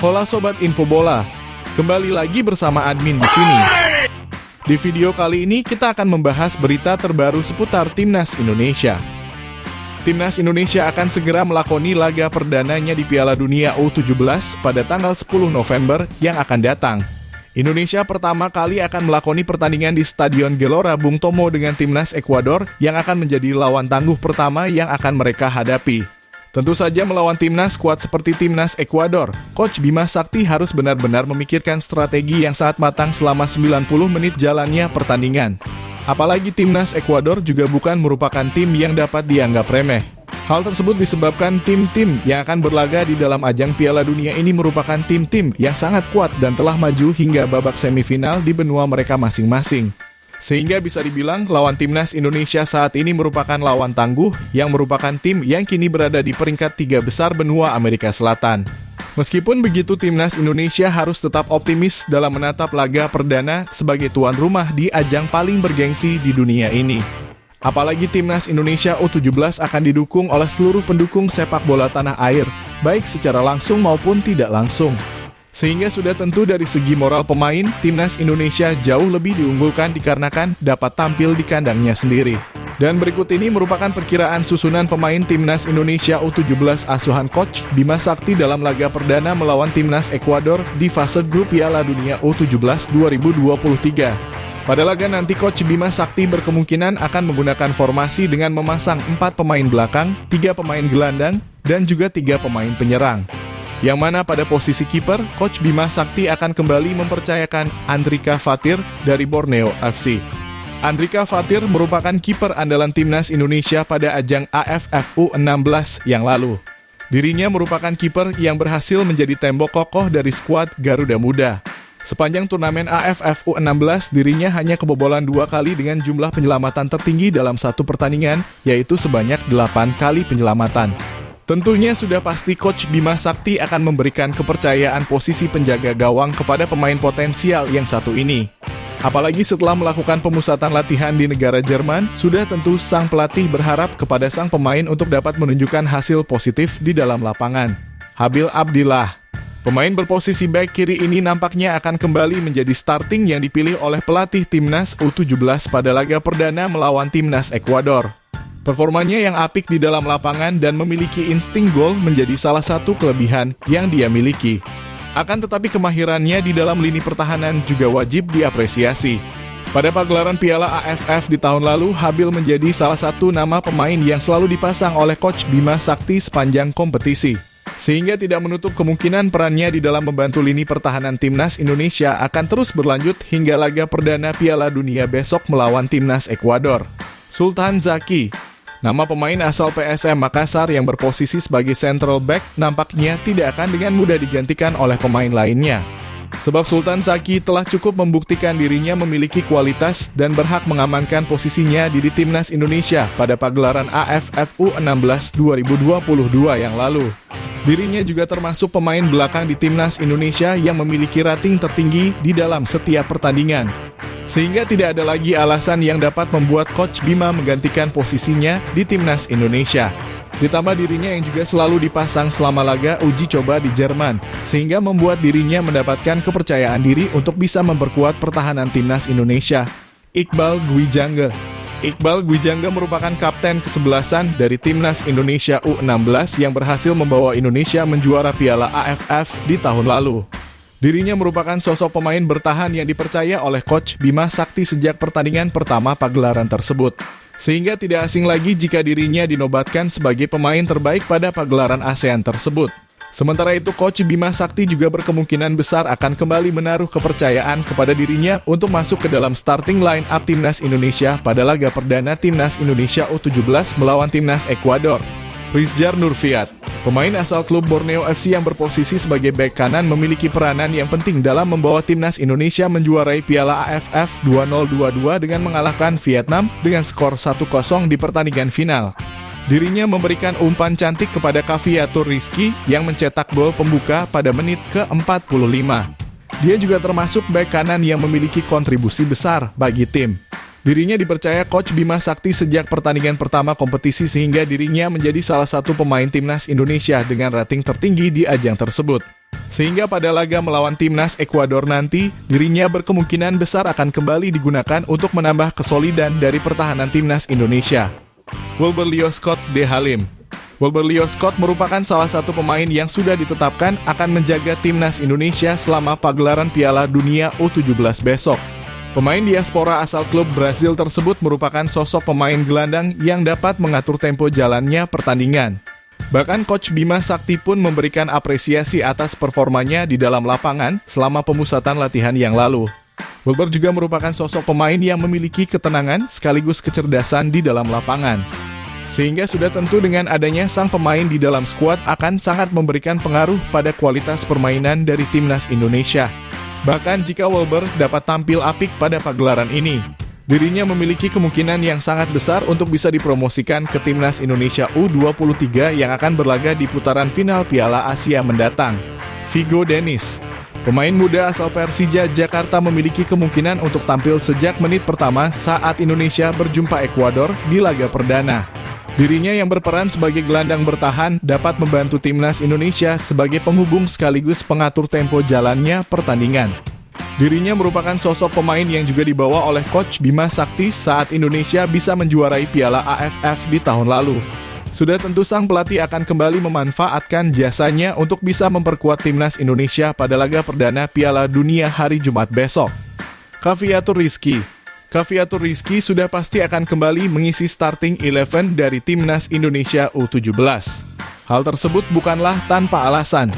Hola Sobat Info Bola, kembali lagi bersama admin di sini. Di video kali ini kita akan membahas berita terbaru seputar Timnas Indonesia. Timnas Indonesia akan segera melakoni laga perdananya di Piala Dunia U17 pada tanggal 10 November yang akan datang. Indonesia pertama kali akan melakoni pertandingan di Stadion Gelora Bung Tomo dengan Timnas Ekuador yang akan menjadi lawan tangguh pertama yang akan mereka hadapi. Tentu saja melawan timnas kuat seperti Timnas Ekuador, Coach Bima Sakti harus benar-benar memikirkan strategi yang sangat matang selama 90 menit jalannya pertandingan. Apalagi Timnas Ekuador juga bukan merupakan tim yang dapat dianggap remeh. Hal tersebut disebabkan tim-tim yang akan berlaga di dalam ajang Piala Dunia ini merupakan tim-tim yang sangat kuat dan telah maju hingga babak semifinal di benua mereka masing-masing. Sehingga bisa dibilang lawan Timnas Indonesia saat ini merupakan lawan tangguh yang merupakan tim yang kini berada di peringkat 3 besar benua Amerika Selatan. Meskipun begitu, Timnas Indonesia harus tetap optimis dalam menatap laga perdana sebagai tuan rumah di ajang paling bergengsi di dunia ini. Apalagi Timnas Indonesia U17 akan didukung oleh seluruh pendukung sepak bola tanah air, baik secara langsung maupun tidak langsung. Sehingga sudah tentu dari segi moral pemain, Timnas Indonesia jauh lebih diunggulkan dikarenakan dapat tampil di kandangnya sendiri. Dan berikut ini merupakan perkiraan susunan pemain Timnas Indonesia U17 asuhan Coach Bima Sakti dalam laga perdana melawan Timnas Ekuador di fase grup Piala Dunia U17 2023. Pada laga nanti Coach Bima Sakti berkemungkinan akan menggunakan formasi dengan memasang 4 pemain belakang, 3 pemain gelandang, dan juga 3 pemain penyerang. Yang mana pada posisi kiper, Coach Bima Sakti akan kembali mempercayakan Andrika Fatir dari Borneo FC. Andrika Fatir merupakan kiper andalan Timnas Indonesia pada ajang AFF U16 yang lalu. Dirinya merupakan kiper yang berhasil menjadi tembok kokoh dari skuad Garuda Muda. Sepanjang turnamen AFF U16, dirinya hanya kebobolan 2 kali dengan jumlah penyelamatan tertinggi dalam satu pertandingan, yaitu sebanyak 8 kali penyelamatan. Tentunya sudah pasti Coach Bima Sakti akan memberikan kepercayaan posisi penjaga gawang kepada pemain potensial yang satu ini. Apalagi setelah melakukan pemusatan latihan di negara Jerman, sudah tentu sang pelatih berharap kepada sang pemain untuk dapat menunjukkan hasil positif di dalam lapangan. Habil Abdillah, pemain berposisi back kiri ini nampaknya akan kembali menjadi starting yang dipilih oleh pelatih Timnas U17 pada laga perdana melawan Timnas Ekuador. Performanya yang apik di dalam lapangan dan memiliki insting gol menjadi salah satu kelebihan yang dia miliki. Akan tetapi kemahirannya di dalam lini pertahanan juga wajib diapresiasi. Pada pagelaran Piala AFF di tahun lalu, Habil menjadi salah satu nama pemain yang selalu dipasang oleh Coach Bima Sakti sepanjang kompetisi. Sehingga tidak menutup kemungkinan perannya di dalam membantu lini pertahanan Timnas Indonesia akan terus berlanjut hingga laga perdana Piala Dunia besok melawan Timnas Ekuador. Sultan Zaki, nama pemain asal PSM Makassar yang berposisi sebagai central back nampaknya tidak akan dengan mudah digantikan oleh pemain lainnya. Sebab Sultan Zaki telah cukup membuktikan dirinya memiliki kualitas dan berhak mengamankan posisinya di Timnas Indonesia pada pagelaran AFF U16 2022 yang lalu. Dirinya juga termasuk pemain belakang di Timnas Indonesia yang memiliki rating tertinggi di dalam setiap pertandingan. Sehingga tidak ada lagi alasan yang dapat membuat Coach Bima menggantikan posisinya di Timnas Indonesia. Ditambah dirinya yang juga selalu dipasang selama laga uji coba di Jerman, sehingga membuat dirinya mendapatkan kepercayaan diri untuk bisa memperkuat pertahanan Timnas Indonesia. Iqbal Gwijangga merupakan kapten kesebelasan dari Timnas Indonesia U16 yang berhasil membawa Indonesia menjuara Piala AFF di tahun lalu. Dirinya merupakan sosok pemain bertahan yang dipercaya oleh Coach Bima Sakti sejak pertandingan pertama pagelaran tersebut. Sehingga tidak asing lagi jika dirinya dinobatkan sebagai pemain terbaik pada pagelaran ASEAN tersebut. Sementara itu, Coach Bima Sakti juga berkemungkinan besar akan kembali menaruh kepercayaan kepada dirinya untuk masuk ke dalam starting line up Timnas Indonesia pada laga perdana Timnas Indonesia U17 melawan Timnas Ekuador. Rizjar Nurfiat, pemain asal klub Borneo FC yang berposisi sebagai bek kanan memiliki peranan yang penting dalam membawa Timnas Indonesia menjuarai Piala AFF 2022 dengan mengalahkan Vietnam dengan skor 1-0 di pertandingan final. Dirinya memberikan umpan cantik kepada Kaviatur Rizky yang mencetak gol pembuka pada menit ke-45. Dia juga termasuk bek kanan yang memiliki kontribusi besar bagi tim. Dirinya dipercaya Coach Bima Sakti sejak pertandingan pertama kompetisi sehingga dirinya menjadi salah satu pemain Timnas Indonesia dengan rating tertinggi di ajang tersebut. Sehingga pada laga melawan timnas Ekuador nanti, dirinya berkemungkinan besar akan kembali digunakan untuk menambah kesolidan dari pertahanan timnas Indonesia. Wilber Scott De Halim. Wilber Scott merupakan salah satu pemain yang sudah ditetapkan akan menjaga timnas Indonesia selama pagelaran Piala Dunia U17 besok. Pemain diaspora asal klub Brasil tersebut merupakan sosok pemain gelandang yang dapat mengatur tempo jalannya pertandingan. Bahkan Coach Bima Sakti pun memberikan apresiasi atas performanya di dalam lapangan selama pemusatan latihan yang lalu. Wilber juga merupakan sosok pemain yang memiliki ketenangan sekaligus kecerdasan di dalam lapangan. Sehingga sudah tentu dengan adanya sang pemain di dalam skuad akan sangat memberikan pengaruh pada kualitas permainan dari timnas Indonesia. Bahkan jika Wilber dapat tampil apik pada pagelaran ini, dirinya memiliki kemungkinan yang sangat besar untuk bisa dipromosikan ke timnas Indonesia U23 yang akan berlaga di putaran final Piala Asia mendatang. Vigo Dennis. Pemain muda asal Persija Jakarta memiliki kemungkinan untuk tampil sejak menit pertama saat Indonesia berjumpa Ekuador di laga perdana. Dirinya yang berperan sebagai gelandang bertahan dapat membantu timnas Indonesia sebagai penghubung sekaligus pengatur tempo jalannya pertandingan. Dirinya merupakan sosok pemain yang juga dibawa oleh Coach Bima Sakti saat Indonesia bisa menjuarai Piala AFF di tahun lalu. Sudah tentu sang pelatih akan kembali memanfaatkan jasanya untuk bisa memperkuat timnas Indonesia pada laga perdana Piala Dunia hari Jumat besok. Khafiatur Rizky. Khafiatur Rizky sudah pasti akan kembali mengisi starting 11 dari timnas Indonesia U17. Hal tersebut bukanlah tanpa alasan.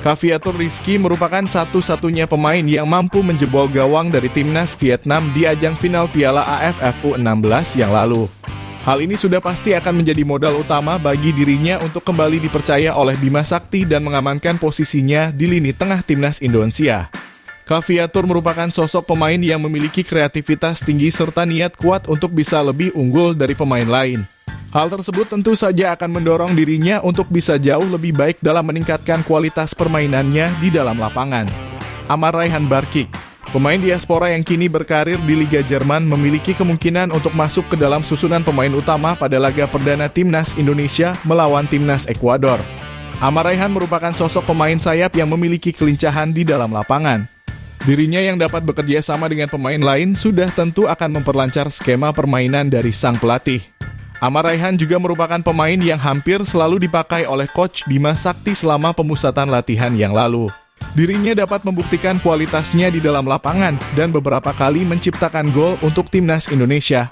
Khafiatur Rizky merupakan satu-satunya pemain yang mampu menjebol gawang dari timnas Vietnam di ajang final Piala AFF U16 yang lalu. Hal ini sudah pasti akan menjadi modal utama bagi dirinya untuk kembali dipercaya oleh Bima Sakti dan mengamankan posisinya di lini tengah timnas Indonesia. Khafiatur merupakan sosok pemain yang memiliki kreativitas tinggi serta niat kuat untuk bisa lebih unggul dari pemain lain. Hal tersebut tentu saja akan mendorong dirinya untuk bisa jauh lebih baik dalam meningkatkan kualitas permainannya di dalam lapangan. Amar Raihan Barkik. Pemain diaspora yang kini berkarir di Liga Jerman memiliki kemungkinan untuk masuk ke dalam susunan pemain utama pada laga perdana timnas Indonesia melawan timnas Ekuador. Amar Raihan merupakan sosok pemain sayap yang memiliki kelincahan di dalam lapangan. Dirinya yang dapat bekerja sama dengan pemain lain sudah tentu akan memperlancar skema permainan dari sang pelatih. Amar Raihan juga merupakan pemain yang hampir selalu dipakai oleh Coach Bima Sakti selama pemusatan latihan yang lalu. Dirinya dapat membuktikan kualitasnya di dalam lapangan dan beberapa kali menciptakan gol untuk timnas Indonesia.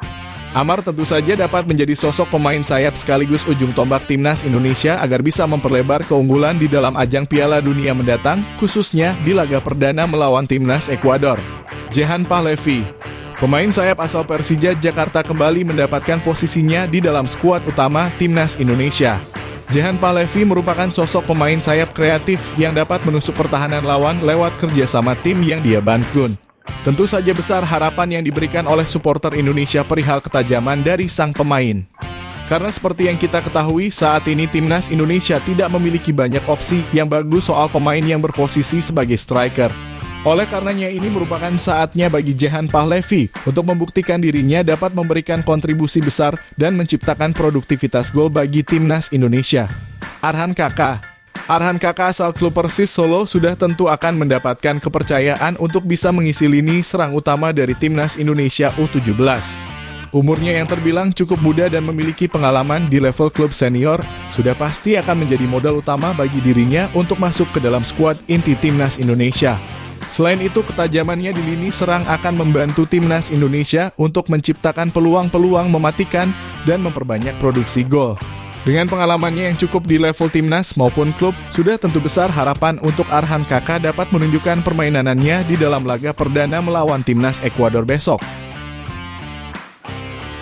Amar tentu saja dapat menjadi sosok pemain sayap sekaligus ujung tombak timnas Indonesia agar bisa memperlebar keunggulan di dalam ajang Piala Dunia mendatang, khususnya di laga perdana melawan timnas Ekuador. Jehan Pahlevi. Pemain sayap asal Persija Jakarta kembali mendapatkan posisinya di dalam skuad utama timnas Indonesia. Jehan Pahlevi merupakan sosok pemain sayap kreatif yang dapat menusuk pertahanan lawan lewat kerjasama tim yang dia bangun. Tentu saja besar harapan yang diberikan oleh supporter Indonesia perihal ketajaman dari sang pemain. Karena seperti yang kita ketahui, saat ini timnas Indonesia tidak memiliki banyak opsi yang bagus soal pemain yang berposisi sebagai striker. Oleh karenanya ini merupakan saatnya bagi Jehan Pahlevi untuk membuktikan dirinya dapat memberikan kontribusi besar dan menciptakan produktivitas gol bagi timnas Indonesia. Arhan Kakak asal klub Persis Solo sudah tentu akan mendapatkan kepercayaan untuk bisa mengisi lini serang utama dari timnas Indonesia U17. Umurnya yang terbilang cukup muda dan memiliki pengalaman di level klub senior, sudah pasti akan menjadi modal utama bagi dirinya untuk masuk ke dalam skuad inti timnas Indonesia. Selain itu, ketajamannya di lini serang akan membantu timnas Indonesia untuk menciptakan peluang-peluang mematikan dan memperbanyak produksi gol. Dengan pengalamannya yang cukup di level timnas maupun klub, sudah tentu besar harapan untuk Arhan Kakak dapat menunjukkan permainannya di dalam laga perdana melawan timnas Ekuador besok.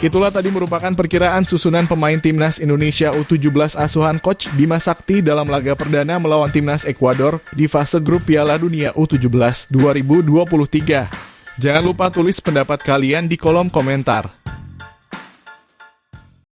Itulah tadi merupakan perkiraan susunan pemain timnas Indonesia U17 asuhan Coach Bima Sakti dalam laga perdana melawan timnas Ekuador di fase grup Piala Dunia U17 2023. Jangan lupa tulis pendapat kalian di kolom komentar.